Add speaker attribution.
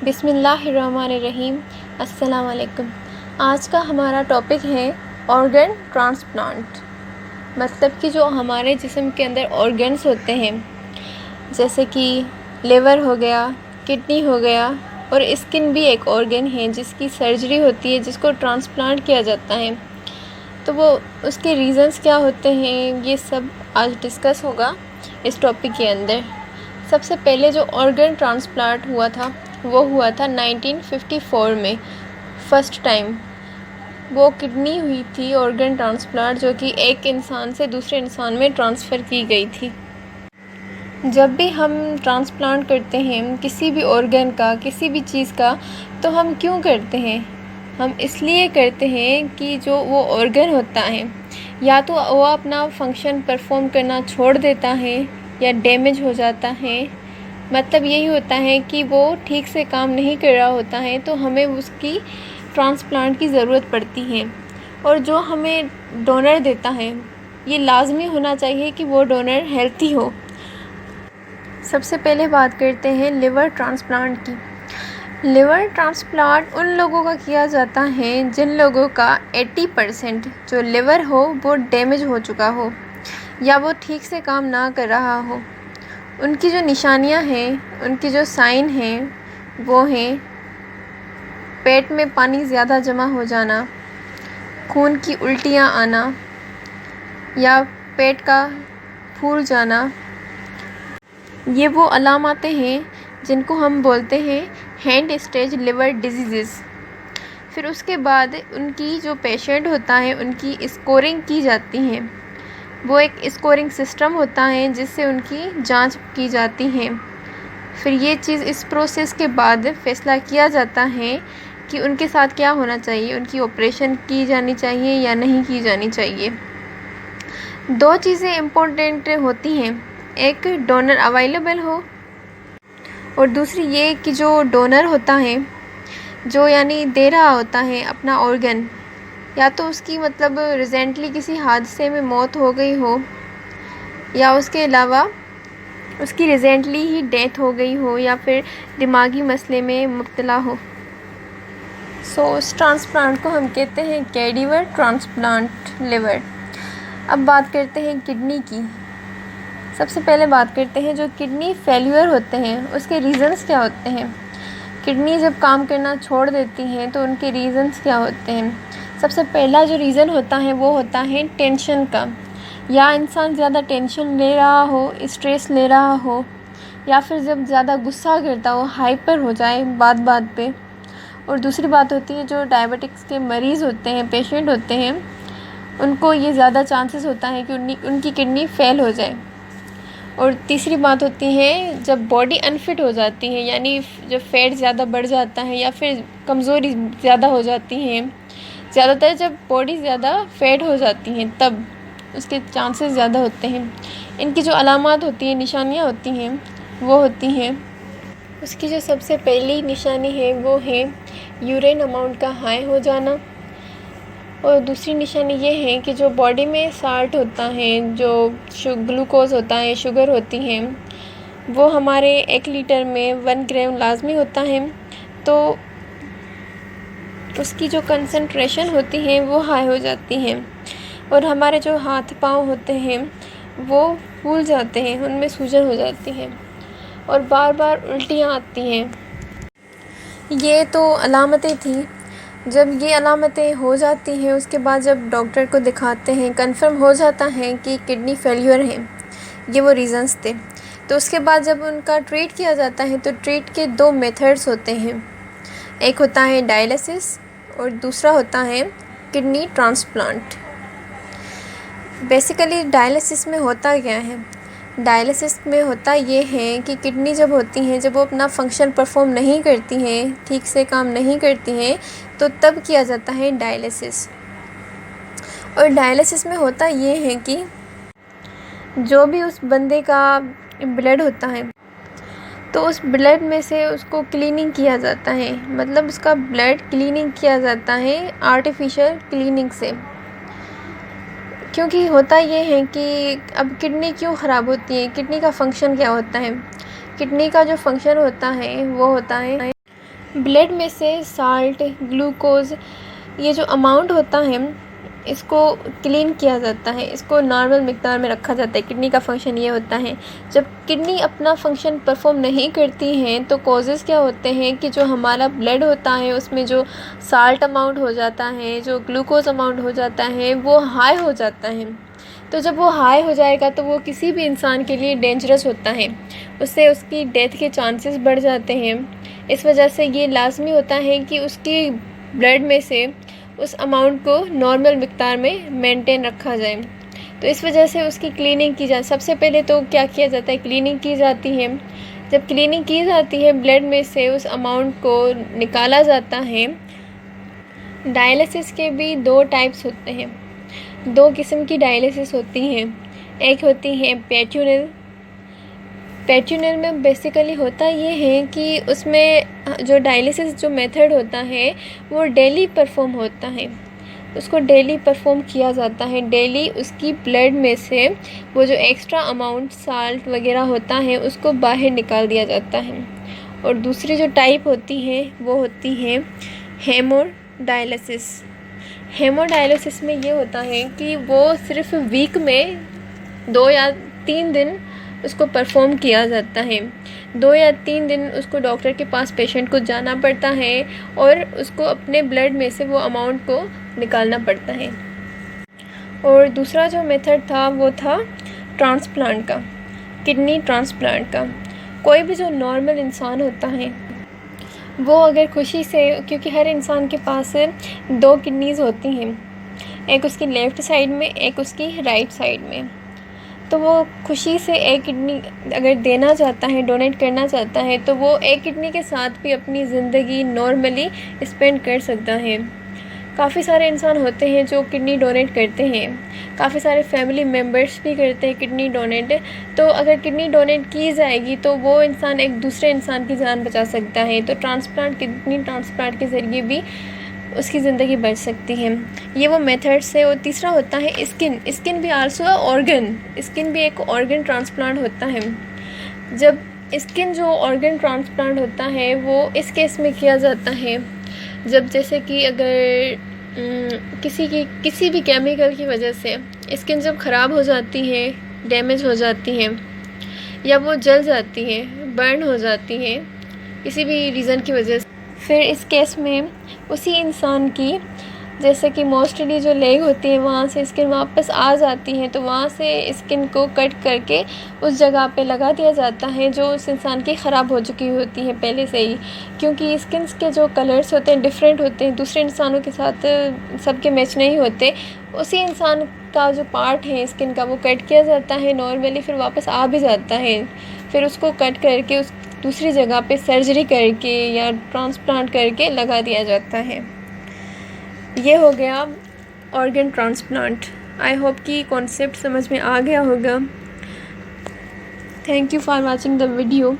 Speaker 1: बिस्मिल्लाहिर्रहमानिर्रहीम। अस्सलाम वालेकुम। आज का हमारा टॉपिक है ऑर्गन ट्रांसप्लांट। मतलब कि जो हमारे जिस्म के अंदर ऑर्गन्स होते हैं, जैसे कि लिवर हो गया, किडनी हो गया, और स्किन भी एक ऑर्गन है जिसकी सर्जरी होती है, जिसको ट्रांसप्लांट किया जाता है। तो वो उसके रीज़न्स क्या होते हैं, ये सब आज डिस्कस होगा इस टॉपिक के अंदर। सबसे पहले जो ऑर्गन ट्रांसप्लांट हुआ था वो हुआ था 1954 में, फ़र्स्ट टाइम। वो किडनी हुई थी ऑर्गन ट्रांसप्लांट, जो कि एक इंसान से दूसरे इंसान में ट्रांसफ़र की गई थी। जब भी हम ट्रांसप्लांट करते हैं किसी भी ऑर्गन का, किसी भी चीज़ का, तो हम क्यों करते हैं? हम इसलिए करते हैं कि जो वो ऑर्गन होता है, या तो वो अपना फंक्शन परफॉर्म करना छोड़ देता है या डैमेज हो जाता है। मतलब यही होता है कि वो ठीक से काम नहीं कर रहा होता है, तो हमें उसकी ट्रांसप्लांट की ज़रूरत पड़ती है। और जो हमें डोनर देता है, ये लाजमी होना चाहिए कि वो डोनर हेल्थी हो। सबसे पहले बात करते हैं लिवर ट्रांसप्लांट की। लिवर ट्रांसप्लांट उन लोगों का किया जाता है जिन लोगों का 80% जो लिवर हो वो डैमेज हो चुका हो या वो ठीक से काम ना कर रहा हो। उनकी जो निशानियां हैं, उनकी जो साइन हैं, वो हैं पेट में पानी ज़्यादा जमा हो जाना, खून की उल्टियां आना या पेट का फूल जाना। ये वो अलामतें हैं जिनको हम बोलते हैं हैंड स्टेज लिवर डिजीज़। फिर उसके बाद उनकी जो पेशेंट होता है उनकी स्कोरिंग की जाती है। वो एक स्कोरिंग सिस्टम होता है जिससे उनकी जांच की जाती है। फिर ये चीज़ इस प्रोसेस के बाद फ़ैसला किया जाता है कि उनके साथ क्या होना चाहिए, उनकी ऑपरेशन की जानी चाहिए या नहीं की जानी चाहिए। दो चीज़ें इम्पोर्टेंट होती हैं, एक डोनर अवेलेबल हो, और दूसरी ये कि जो डोनर होता है, जो यानी दे रहा होता है अपना ऑर्गन, या तो उसकी मतलब रिसेंटली किसी हादसे में मौत हो गई हो, या उसके अलावा उसकी रिसेंटली ही डेथ हो गई हो, या फिर दिमागी मसले में मुब्तला हो। उस ट्रांसप्लांट को हम कहते हैं कैडिवर ट्रांसप्लांट लिवर। अब बात करते हैं किडनी की। सबसे पहले बात करते हैं जो किडनी फेल्यूर होते हैं उसके रीज़न्स क्या होते हैं। किडनी जब काम करना छोड़ देती हैं तो उनके रीज़न्स क्या होते हैं। सबसे पहला जो रीज़न होता है वो होता है टेंशन का, या इंसान ज़्यादा टेंशन ले रहा हो, स्ट्रेस ले रहा हो, या फिर जब ज़्यादा गुस्सा करता हो, हाइपर हो जाए बात बात पे। और दूसरी बात होती है जो डायबिटिक्स के मरीज़ होते हैं, पेशेंट होते हैं, उनको ये ज़्यादा चांसेस होता है कि उनकी किडनी फेल हो जाए। और तीसरी बात होती है जब बॉडी अनफिट हो जाती है, यानी जब फैट ज़्यादा बढ़ जाता है या फिर कमज़ोरी ज़्यादा हो जाती है। ज़्यादातर जब बॉडी ज़्यादा फैट हो जाती हैं तब उसके चांसेस ज़्यादा होते हैं। इनकी जो अलामात होती हैं, निशानियाँ होती हैं, वो होती हैं, उसकी जो सबसे पहली निशानी है वो है यूरिन अमाउंट का हाई हो जाना। और दूसरी निशानी ये है कि जो बॉडी में साल्ट होता है, जो ग्लूकोज होता है, शुगर होती है, वो हमारे 1 लीटर में 1 ग्राम लाजमी होता है। तो उसकी जो कंसंट्रेशन होती है वो हाई हो जाती है। और हमारे जो हाथ पाँव होते हैं वो फूल जाते हैं, उनमें सूजन हो जाती है और बार बार उल्टियाँ आती हैं। ये तो अलामतें थी। जब ये अलामतें हो जाती हैं उसके बाद जब डॉक्टर को दिखाते हैं, कंफर्म हो जाता है कि किडनी फेल्यूर है, ये वो रीज़न्स थे। तो उसके बाद जब उनका ट्रीट किया जाता है तो ट्रीट के 2 मेथड्स होते हैं। एक होता है डायलिसिस और दूसरा होता है किडनी ट्रांसप्लांट। बेसिकली डायलिसिस में होता क्या है? डायलिसिस में होता ये है कि किडनी जब होती हैं, जब वो अपना फंक्शन परफॉर्म नहीं करती हैं, ठीक से काम नहीं करती हैं, तो तब किया जाता है डायलिसिस। और डायलिसिस में होता ये है कि जो भी उस बंदे का ब्लड होता है तो उस ब्लड में से उसको क्लीनिंग किया जाता है, मतलब उसका ब्लड क्लीनिंग किया जाता है आर्टिफिशियल क्लीनिंग से। क्योंकि होता ये है कि अब किडनी क्यों ख़राब होती है, किडनी का फंक्शन क्या होता है। किडनी का जो फंक्शन होता है वो होता है ब्लड में से साल्ट, ग्लूकोज, ये जो अमाउंट होता है इसको क्लीन किया जाता है, इसको नॉर्मल मिक़दार में रखा जाता है। किडनी का फ़ंक्शन ये होता है। जब किडनी अपना फ़ंक्शन परफॉर्म नहीं करती हैं तो कॉजेज़ क्या होते हैं कि जो हमारा ब्लड होता है उसमें जो साल्ट अमाउंट हो जाता है, जो ग्लूकोज अमाउंट हो जाता है, वो हाई हो जाता है। तो जब वो हाई हो जाएगा तो वो किसी भी इंसान के लिए डेंजरस होता है, उससे उसकी डेथ के चांसेस बढ़ जाते हैं। इस वजह से ये लाजमी होता है कि उसकी ब्लड में से उस अमाउंट को नॉर्मल मिक़दार में मेंटेन रखा जाए। तो इस वजह से उसकी क्लीनिंग की जाए। सबसे पहले तो क्या किया जाता है, क्लीनिंग की जाती है। जब क्लीनिंग की जाती है ब्लड में से उस अमाउंट को निकाला जाता है। डायलिसिस के भी 2 टाइप्स होते हैं, 2 किस्म की डायलिसिस होती हैं। एक होती है पेट्यूनल। पेट्यूनल में बेसिकली होता ये है कि उसमें जो डायलिसिस जो मेथड होता है वो डेली परफॉर्म होता है, उसको डेली परफॉर्म किया जाता है। डेली उसकी ब्लड में से वो जो एक्स्ट्रा अमाउंट साल्ट वगैरह होता है उसको बाहर निकाल दिया जाता है। और दूसरी जो टाइप होती है वो होती है हेमोडायलिसिस। हेमोडायलिसिस में ये होता है कि वो सिर्फ वीक में 2 या 3 दिन उसको परफॉर्म किया जाता है। 2 या 3 दिन उसको डॉक्टर के पास पेशेंट को जाना पड़ता है और उसको अपने ब्लड में से वो अमाउंट को निकालना पड़ता है। और दूसरा जो मेथड था वो था ट्रांसप्लांट का, किडनी ट्रांसप्लांट का। कोई भी जो नॉर्मल इंसान होता है वो अगर खुशी से, क्योंकि हर इंसान के पास 2 किडनीज़ होती हैं, एक उसकी लेफ़्ट साइड में, एक उसकी राइट साइड में, तो वो खुशी से एक किडनी अगर देना चाहता है, डोनेट करना चाहता है, तो वो एक किडनी के साथ भी अपनी ज़िंदगी नॉर्मली स्पेंड कर सकता है। काफ़ी सारे इंसान होते हैं जो किडनी डोनेट करते हैं, काफ़ी सारे फैमिली मेम्बर्स भी करते हैं किडनी डोनेट। तो अगर किडनी डोनेट की जाएगी तो वो इंसान एक दूसरे इंसान की जान बचा सकता है। तो किडनी ट्रांसप्लांट के ज़रिए भी उसकी ज़िंदगी बच सकती है। ये वो मेथड्स है। और तीसरा होता है स्किन भी आल्सो ऑर्गन। स्किन भी एक ऑर्गन ट्रांसप्लांट होता है। जब स्किन जो ऑर्गन ट्रांसप्लांट होता है वो इस केस में किया जाता है जब जैसे कि अगर किसी भी केमिकल की वजह से स्किन जब ख़राब हो जाती है, डैमेज हो जाती है, या वो जल जाती है, बर्न हो जाती है किसी भी रीज़न की वजह से, फिर इस केस में उसी इंसान की जैसे कि मोस्टली जो लेग होती है वहाँ से स्किन वापस आ जाती है, तो वहाँ से स्किन को कट करके उस जगह पे लगा दिया जाता है जो उस इंसान की ख़राब हो चुकी होती है पहले से ही। क्योंकि स्किन के जो कलर्स होते हैं डिफरेंट होते हैं, दूसरे इंसानों के साथ सबके मैच नहीं होते। उसी इंसान का जो पार्ट है स्किन का वो कट किया जाता है नॉर्मली, फिर वापस आ भी जाता है। फिर उसको कट करके उस दूसरी जगह पे सर्जरी करके या ट्रांसप्लांट करके लगा दिया जाता है। ये हो गया ऑर्गन ट्रांसप्लांट। आई होप कि कॉन्सेप्ट समझ में आ गया होगा। Thank you for watching the video.